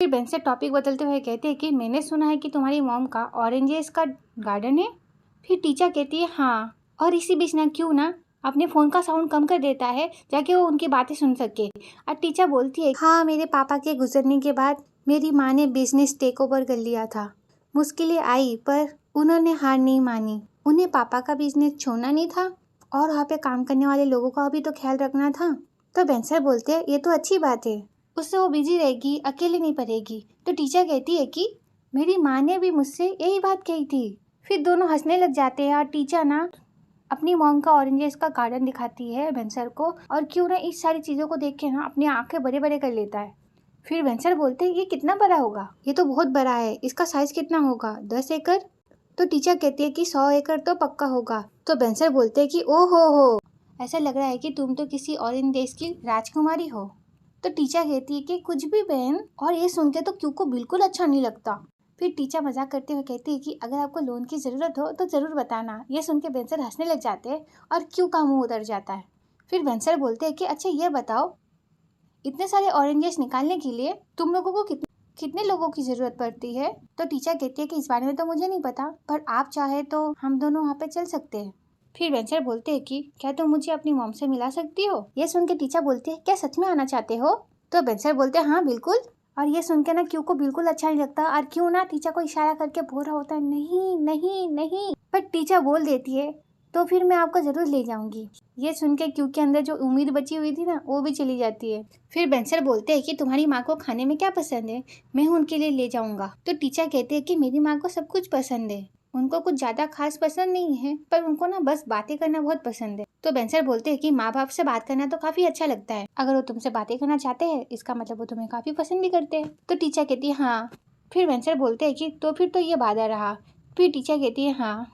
फिर बेंसर टॉपिक बदलते हुए कहते हैं कि मैंने सुना है कि तुम्हारी मॉम का ऑरेंजेस का गार्डन है। फिर टीचर कहती है हाँ, और इसी बीच ना क्यों ना अपने फ़ोन का साउंड कम कर देता है ताकि वो उनकी बातें सुन सके। और टीचर बोलती है हाँ, मेरे पापा के गुजरने के बाद मेरी माँ ने बिजनेस टेक ओवर कर लिया था। मुश्किलें आई पर उन्होंने हार नहीं मानी। उन्हें पापा का बिजनेस छोड़ना नहीं था और वहाँ पे काम करने वाले लोगों का भी तो ख्याल रखना था। तो बेंसर बोलते हैं ये तो अच्छी बात है, उससे वो बिजी रहेगी, अकेले नहीं पड़ेगी। तो टीचर कहती है कि मेरी माँ ने भी मुझसे यही बात कही थी। फिर दोनों हंसने लग जाते हैं और टीचर ना अपनी मॉम का ऑरेंजेस का गार्डन दिखाती है बेंसर को, और क्यों ना इस सारी चीज़ों को देख के ना अपनी आंखें बड़े बड़े कर लेता है। फिर बेंसर बोलते हैं ये कितना बड़ा होगा? ये तो बहुत बड़ा है, इसका साइज कितना होगा? 10 एकड़? तो टीचर कहती है कि 100 एकड़ तो पक्का होगा। तो बेंसर बोलते हैं कि ओ हो, ऐसा लग रहा है कि तुम तो किसी ऑरेंज देश की राजकुमारी हो। तो टीचर कहती है कि कुछ भी बहन, और ये सुन के तो क्यू को बिल्कुल अच्छा नहीं लगता। फिर टीचर मजाक करते हुए कहती है कि अगर आपको लोन की ज़रूरत हो तो ज़रूर बताना। ये सुन के बेंसर हंसने लग जाते हैं और क्यू का मुंह उतर जाता है। फिर बेंसर बोलते हैं कि अच्छा ये बताओ, इतने सारे ऑरेंजेस निकालने के लिए तुम लोगों को कितने लोगों की ज़रूरत पड़ती है? तो टीचर कहती है कि इस बारे में तो मुझे नहीं पता, पर आप चाहे तो हम दोनों वहाँ पे चल सकते हैं। फिर बेंसर बोलते हैं कि क्या तुम मुझे अपनी मॉम से मिला सकती हो? ये सुन के टीचर बोलती है क्या सच में आना चाहते हो? तो बेंसर बोलते हैं हाँ बिल्कुल। और ये सुन के ना क्यू को बिल्कुल अच्छा नहीं लगता और क्यू ना टीचर को इशारा करके बोल रहा होता है नहीं नहीं नहीं, पर टीचर बोल देती है तो फिर मैं आपको ज़रूर ले जाऊंगी। ये सुन के क्यू के अंदर जो उम्मीद बची हुई थी ना वो भी चली जाती है। फिर बेंसर बोलते हैं कि तुम्हारी माँ को खाने में क्या पसंद है, मैं उनके लिए ले जाऊंगा। तो टीचर कहते हैं कि मेरी माँ को सब कुछ पसंद है, उनको कुछ ज़्यादा खास पसंद नहीं है, पर उनको ना बस बातें करना बहुत पसंद है। तो बेंसर बोलते हैं कि माँ बाप से बात करना तो काफ़ी अच्छा लगता है, अगर वो तुमसे बातें करना चाहते हैं इसका मतलब वो तुम्हें काफ़ी पसंद भी करते हैं। तो टीचर कहती है हाँ। फिर बेंसर बोलते हैं कि तो फिर तो ये वादा रहा। फिर टीचर कहती है हाँ।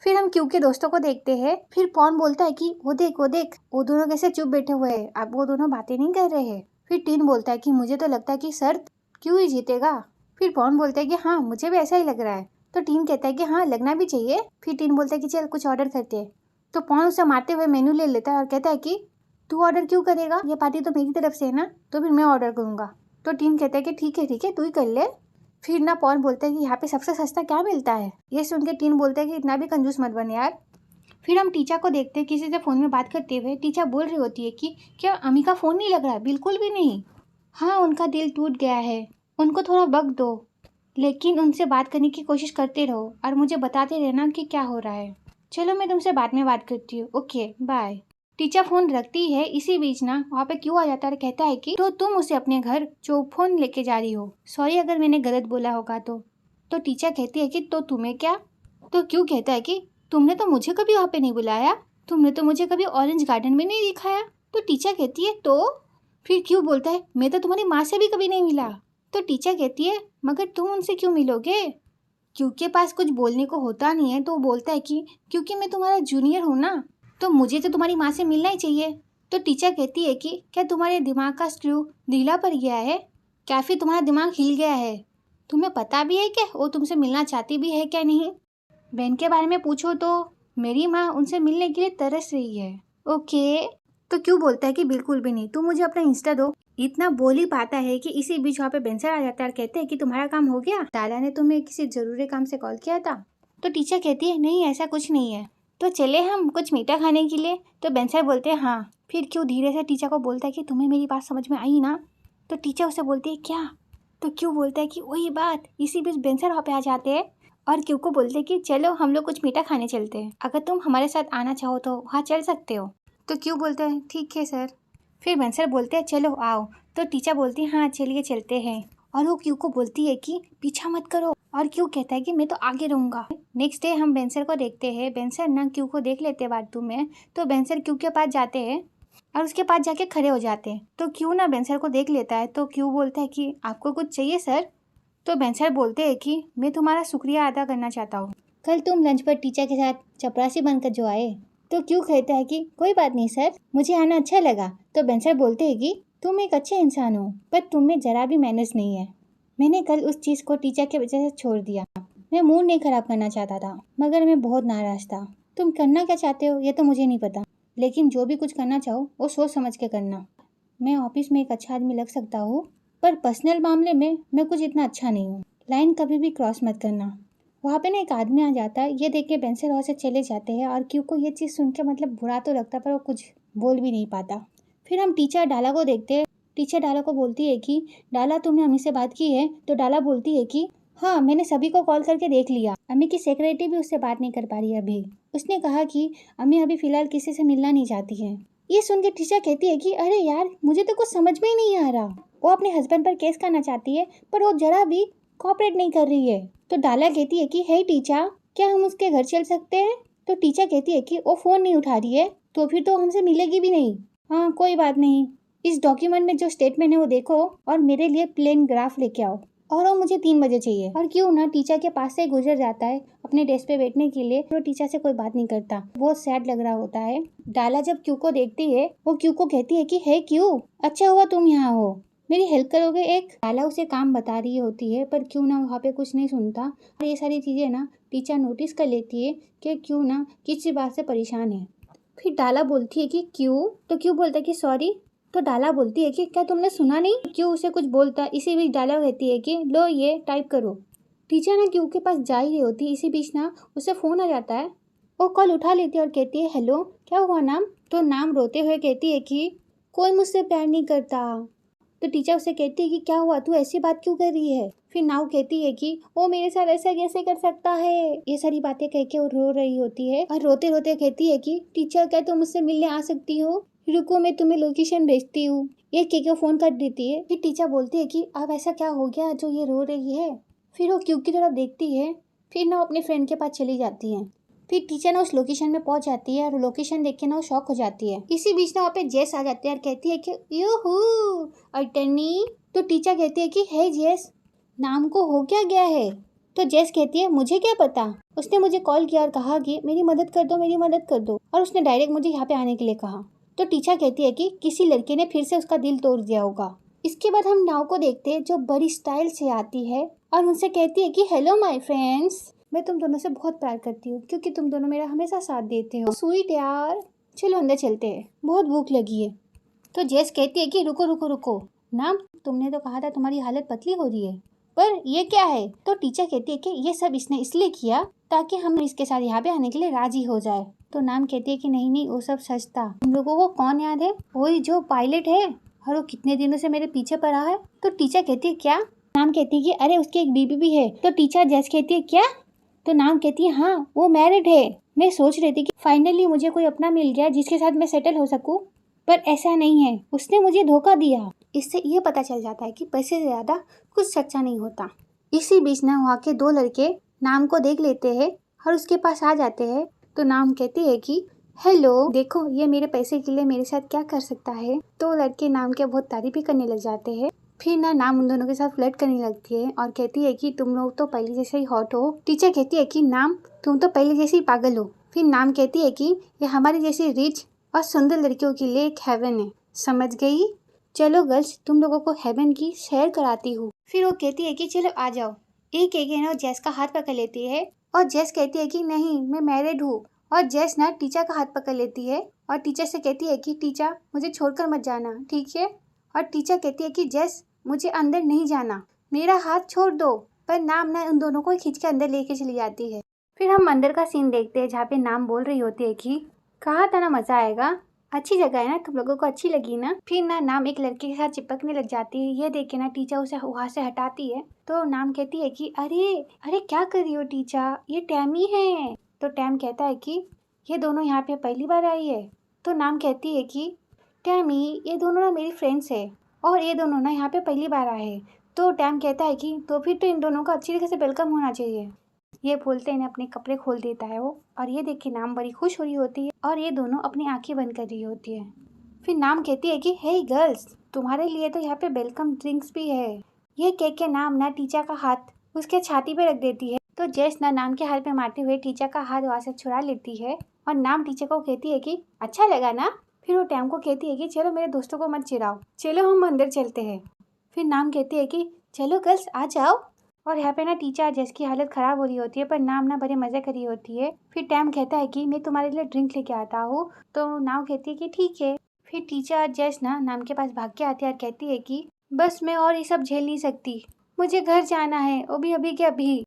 फिर हम क्यू के दोस्तों को देखते हैं। फिर पॉन बोलता है कि वो देख वो दोनों कैसे चुप बैठे हुए हैं, अब वो दोनों बातें नहीं कर रहे हैं। फिर टीन बोलता है कि मुझे तो लगता है कि सर क्यों ही जीतेगा। फिर पॉन बोलता है कि हाँ मुझे भी ऐसा ही लग रहा है। तो टीन कहता है कि हाँ लगना भी चाहिए। फिर टीन बोलता है कि चल कुछ ऑर्डर करते हैं। तो पॉन उसे मारते हुए मेनू ले लेता है और कहता है कि तू ऑर्डर क्यों करेगा, ये पार्टी तो मेरी तरफ से है ना, तो फिर मैं ऑर्डर करूँगा। तो टीन कहता है कि ठीक है तू ही कर ले। फिर ना पॉन बोलता है कि यहाँ पे सबसे सस्ता क्या मिलता है। ये सुन के टीन बोलता है कि इतना भी कंजूस मत बन यार। फिर हम टीचर को देखते हैं किसी से फ़ोन में बात करते हुए। टीचर बोल रही होती है कि क्या अमी का फ़ोन नहीं लग रहा है? बिल्कुल भी नहीं। हाँ उनका दिल टूट गया है, उनको थोड़ा वक्त दो, लेकिन उनसे बात करने की कोशिश करते रहो और मुझे बताते रहना कि क्या हो रहा है। चलो मैं तुमसे बाद में बात करती हूँ, ओके बाय। टीचर फोन रखती है। इसी बीच ना वहाँ पे क्यों आ जाता है, कहता है कि तो तुम उसे अपने घर जो फोन लेके जा रही हो, सॉरी अगर मैंने गलत बोला होगा तो टीचर कहती है कि तो तुम्हें क्या? तो क्यों कहता है कि तुमने तो मुझे कभी वहाँ पे नहीं बुलाया, तुमने तो मुझे कभी ऑरेंज गार्डन में नहीं दिखाया। तो टीचर कहती है तो फिर क्यों बोलता है मैं तो तुम्हारी माँ से भी कभी नहीं मिला। तो टीचर कहती है मगर तुम उनसे क्यों मिलोगे? क्यों के पास कुछ बोलने को होता नहीं है तो वो बोलता है कि क्योंकि मैं तुम्हारा जूनियर हूँ ना, तो मुझे तो तुम्हारी माँ से मिलना ही चाहिए। तो टीचर कहती है कि क्या तुम्हारे दिमाग का स्क्रू ढीला पड़ गया है, क्या फिर तुम्हारा दिमाग हिल गया है? तुम्हें पता भी है क्या वो तुमसे मिलना चाहती भी है क्या नहीं? बहन के बारे में पूछो तो मेरी माँ उनसे मिलने के लिए तरस रही है। ओके। तो क्यों बोलता है कि बिल्कुल भी नहीं, तुम मुझे अपना इंस्टा दो। इतना बोल ही पाता है कि इसी बीच वहाँ पे बेंसर आ जाता है और कहते हैं कि तुम्हारा काम हो गया, ताला ने तुम्हें किसी जरूरी काम से कॉल किया था। तो टीचर कहती है नहीं ऐसा कुछ नहीं है, तो चले हम कुछ मीठा खाने के लिए। तो बेंसर बोलते हैं हाँ। फिर क्यों धीरे से टीचर को बोलता है कि तुम्हें मेरी बात समझ में आई ना? तो टीचर उसे बोलती है क्या? तो क्यों बोलता है कि वही बात। इसी बीच बेंसर वहाँ पे आ जाते हैं और क्यों को बोलते हैं कि चलो हम लोग कुछ मीठा खाने चलते हैं, अगर तुम हमारे साथ आना चाहो तो वहाँ चल सकते हो। तो क्यों बोलते हैं ठीक है सर। फिर बेंसर बोलते हैं चलो आओ। तो टीचर बोलती है हाँ चलिए चलते हैं, और वो क्यू को बोलती है कि पीछा मत करो, और क्यू कहता है कि मैं तो आगे रहूंगा। नेक्स्ट डे हम बेंसर को देखते हैं। बेंसर ना क्यू को देख लेते हैं बाथरूम में, तो बेंसर क्यू के पास जाते हैं और उसके पास जाके खड़े हो जाते हैं। तो क्यू ना बेंसर को देख लेता है। तो क्यू बोलता है कि आपको कुछ चाहिए सर? तो बेंसर बोलते हैं कि मैं तुम्हारा शुक्रिया अदा करना चाहता हूँ, कल तुम लंच पर टीचर के साथ चपरासी बनकर जो आए। तो क्यों कहता है कि कोई बात नहीं सर, मुझे आना अच्छा लगा। तो बेंसर बोलते हैं कि तुम एक अच्छे इंसान हो, पर तुम में जरा भी मैनर्स नहीं है। मैंने कल उस चीज़ को टीचर के वजह से छोड़ दिया। मैं मूड नहीं खराब करना चाहता था, मगर मैं बहुत नाराज था। तुम करना क्या चाहते हो ये तो मुझे नहीं पता, लेकिन जो भी कुछ करना चाहो वो सोच समझ के करना। मैं ऑफिस में एक अच्छा आदमी लग सकता हूँ, पर पर्सनल मामले में मैं कुछ इतना अच्छा नहीं हूँ। लाइन कभी भी क्रॉस मत करना। वहाँ पे ना एक आदमी आ जाता है, ये देख के बेंसर वहाँ से चले जाते हैं और क्यू को ये चीज़ सुन के मतलब बुरा तो लगता पर वो कुछ बोल भी नहीं पाता। फिर हम टीचर डाला को देखते हैं। टीचर डाला को बोलती है कि डाला तुमने अम्मी से बात की है? तो डाला बोलती है कि हाँ, मैंने सभी को कॉल करके देख लिया। अम्मी की सेक्रेटरी भी उससे बात नहीं कर पा रही है अभी। उसने कहा कि अम्मी अभी फ़िलहाल किसी से मिलना नहीं चाहती है। ये सुन के टीचर कहती है कि अरे यार, मुझे तो कुछ समझ में ही नहीं आ रहा। वो अपने हस्बैंड पर केस करना चाहती है पर वो जरा भी कोऑपरेट नहीं कर रही है। तो डाला कहती है कि हे टीचर, क्या हम उसके घर चल सकते हैं? तो टीचर कहती है कि वो फ़ोन नहीं उठा रही है तो फिर तो हमसे मिलेगी भी नहीं। हाँ, कोई बात नहीं। इस डॉक्यूमेंट में जो स्टेटमेंट है वो देखो और मेरे लिए प्लेन ग्राफ लेके आओ, और वो मुझे 3 बजे चाहिए। और क्यों ना टीचर के पास से गुजर जाता है अपने डेस्क पे बैठने के लिए, तो टीचर से कोई बात नहीं करता। बहुत सैड लग रहा होता है। डाला जब क्यू को देखती है, वो क्यू को कहती है कि हे क्यू, अच्छा हुआ तुम यहाँ हो, मेरी हेल्प करोगे एक? डाला उसे काम बता रही होती है पर क्यों ना वहाँ पे कुछ नहीं सुनता। और ये सारी चीज़ें ना टीचर नोटिस कर लेती है कि क्यों ना किसी बात से परेशान है। फिर डाला बोलती है कि क्यों? तो क्यों बोलता है कि सॉरी। तो डाला बोलती है कि क्या तुमने सुना नहीं? क्यों उसे कुछ बोलता। इसी बीच डाला कहती है कि लो ये टाइप करो। टीचर ना क्यों के पास जा ही रही होती, इसी बीच ना उसे फ़ोन आ जाता है। वो कॉल उठा लेती है और कहती है हेलो, क्या हुआ नाम? तो नाम रोते हुए कहती है कि कोई मुझसे प्यार नहीं करता। तो टीचर उसे कहती है कि क्या हुआ, तू ऐसी बात क्यों कर रही है? फिर नाव कहती है कि वो मेरे साथ ऐसा कैसे कर सकता है। ये सारी बातें कह के वो रो रही होती है और रोते रोते कहती है कि टीचर, क्या तुम मुझसे मिलने आ सकती हो? रुको, मैं तुम्हें लोकेशन भेजती हूँ। ये कह के फ़ोन कर देती है। फिर टीचर बोलती है कि अब ऐसा क्या हो गया जो ये रो रही है? फिर वो क्यू की तरफ देखती है। फिर ना अपने फ्रेंड के पास चली जाती है। फिर टीचर ना उस लोकेशन में पहुंच जाती है और लोकेशन देख के ना वो शॉक हो जाती है। इसी बीच ना वहाँ पे जेस आ जाती है और कहती है कि यूहू अटर्नी। तो टीचर कहती है कि हे जेस, नाम को हो क्या गया है? तो जेस कहती है मुझे क्या पता, उसने मुझे कॉल किया और कहा कि मेरी मदद कर दो, मेरी मदद कर दो, और उसने डायरेक्ट मुझे यहाँ पे आने के लिए कहा। तो टीचर कहती है कि किसी लड़के ने फिर से उसका दिल तोड़ दिया होगा। इसके बाद हम नाव को देखते हैं जो बड़ी स्टाइल से आती है और उनसे कहती है कि हेलो माय फ्रेंड्स, मैं तुम दोनों से बहुत प्यार करती हूँ क्योंकि तुम दोनों मेरा हमेशा साथ देते हो। स्वीट यार, चलो अंदर चलते हैं, बहुत भूख लगी है। तो जेस कहती है कि रुको रुको रुको, नाम तुमने तो कहा था तुम्हारी हालत पतली हो रही है, पर ये क्या है? तो टीचर कहती है कि ये सब इसने इसलिए किया ताकि हम इसके साथ यहाँ पे आने के लिए राजी हो जाए। तो नाम कहती है कि नहीं नहीं, वो सब सच था। तुम लोगों को कौन याद है? वही जो पायलट है और वो कितने दिनों से मेरे पीछे पड़ा है। तो टीचर कहती है क्या? नाम कहती है कि अरे उसकी एक बीबी भी है। तो टीचर जेस कहती है क्या? तो नाम कहती है हाँ, वो मैरिड है। मैं सोच रही थी कि फाइनली मुझे कोई अपना मिल गया जिसके साथ मैं सेटल हो सकूं, पर ऐसा नहीं है, उसने मुझे धोखा दिया। इससे ये पता चल जाता है कि पैसे से ज़्यादा कुछ सच्चा नहीं होता। इसी बीच ना वहाँ के 2 लड़के नाम को देख लेते हैं और उसके पास आ जाते हैं। तो नाम कहती है कि हेलो, देखो ये मेरे पैसे के लिए मेरे साथ क्या कर सकता है। तो लड़के नाम के बहुत तारीफ भी करने लग जाते हैं। फिर ना नाम उन दोनों के साथ फ्लर्ट करने लगती है और कहती है कि तुम लोग तो पहले जैसे ही हॉट हो। टीचर कहती है कि नाम तुम तो पहले जैसे ही पागल हो। फिर नाम कहती है कि ये हमारी जैसी रिच और सुंदर लड़कियों के लिए एक हेवन है, समझ गई? चलो गर्ल्स, तुम लोगों को हेवन की सैर कराती हूँ। फिर वो कहती है कि चलो आ जाओ। एक एक ना जेस का हाथ पकड़ लेती है और जेस कहती है कि नहीं, मैं मैरिड हूँ। और जेस ना टीचर का हाथ पकड़ लेती है और टीचर से कहती है कि टीचर मुझे छोड़कर मत जाना, ठीक है? और टीचर कहती है कि जेस मुझे अंदर नहीं जाना, मेरा हाथ छोड़ दो। पर नाम ना उन दोनों को खींच के अंदर लेके चली जाती है। फिर हम अंदर का सीन देखते हैं जहाँ पे नाम बोल रही होती है कि कहा था ना मजा आएगा, अच्छी जगह है ना, तुम लोगों को अच्छी लगी ना? फिर ना नाम एक लड़के के साथ चिपकने लग जाती है। ये देख के ना टीचर उसे वहाँ से हटाती है। तो नाम कहती है कि अरे अरे क्या कर रही हो टीचर, ये टैमी है। तो टैम कहता है कि ये दोनों यहाँ पे पहली बार आई है। तो नाम कहती है कि टैमी, ये दोनों ना मेरी फ्रेंड्स है और ये दोनों ना यहाँ पे पहली बार आए हैं। तो टैम कहता है कि तो फिर तो इन दोनों का अच्छी तरह से वेलकम होना चाहिए। ये बोलते हैं अपने कपड़े खोल देता है वो, और ये देख के नाम बड़ी खुश हो रही होती है और ये दोनों अपनी आंखें बंद कर रही होती है। फिर नाम कहती है कि हे गर्ल्स, तुम्हारे लिए तो यहाँ पे वेलकम ड्रिंक्स भी है। ये कह के नाम ना टीचर का हाथ उसके छाती पे रख देती है। तो जेस ना नाम के हाथ पे मारते हुए टीचर का हाथ वहाँ से छुड़ा लेती है और नाम टीचर को कहती है कि अच्छा लगा ना? फिर वो टैम को कहती है कि चलो मेरे दोस्तों को मत चिढ़ाओ, चलो हम अंदर चलते हैं। फिर नाम कहती है कि चलो गर्ल्स आ जाओ। और यहाँ पे ना टीचर जेस की हालत ख़राब हो रही होती है पर नाम ना बड़े मज़े कर रही होती है। फिर टैम कहता है कि मैं तुम्हारे लिए ड्रिंक लेके आता हूँ। तो नाम कहती है कि ठीक है। फिर टीचर जेस ना नाम के पास भाग के आती है और कहती है कि बस मैं और ये सब झेल नहीं सकती। मुझे घर जाना है, वो भी अभी के अभी।